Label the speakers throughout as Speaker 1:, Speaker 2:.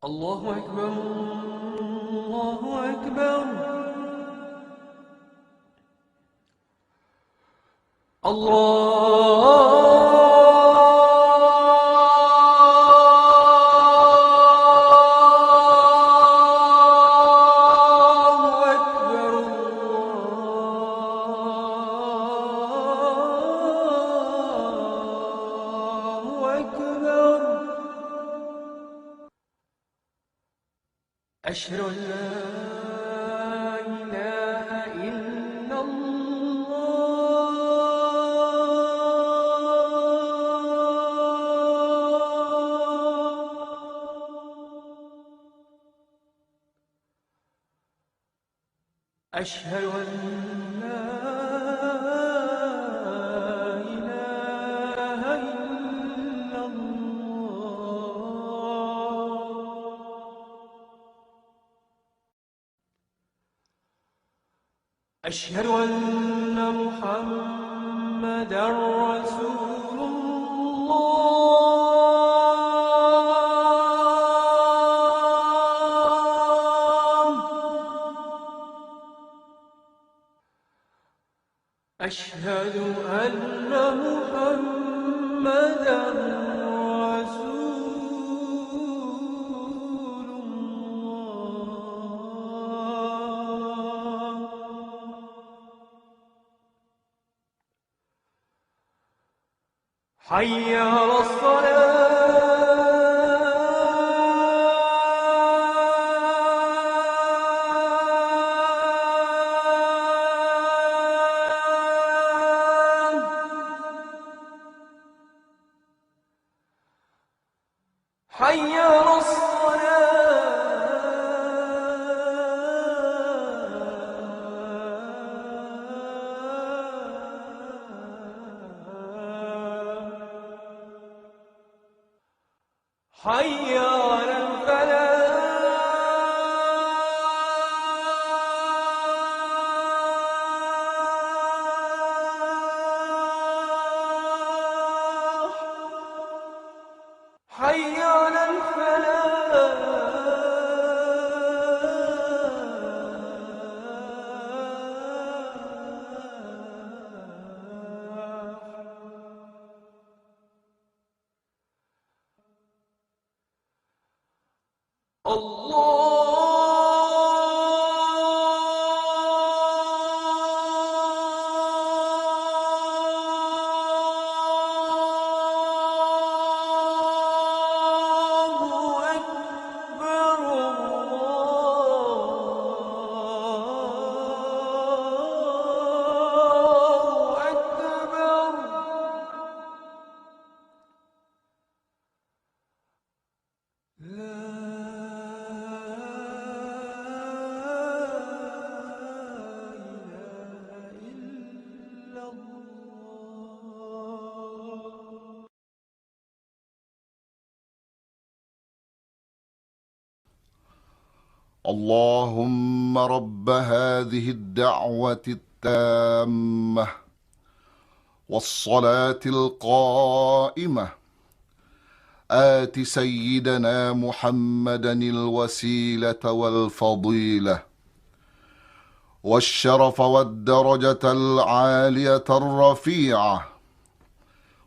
Speaker 1: الله أكبر الله أكبر الله أكبر الله أكبر أشهد أن لا إله إلا الله أشهد أن لا إله إلا الله أشهد أن محمدًا رسول الله أشهد أن محمدًا رسول الله حي على الصلاة حي على الصلاة حي على الفلاح حي على الفلاح الله أكبر الله أكبر لا إله إلا الله
Speaker 2: اللهم رب هذه الدعوة التامة والصلاة القائمة آت سيدنا محمدا الوسيلة والفضيلة والشرف والدرجة العالية الرفيعة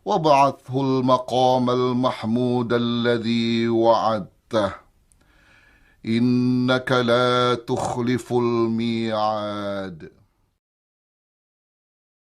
Speaker 2: وابعثه المقام المحمود الذي وعدته إنك لا تخلف الميعاد.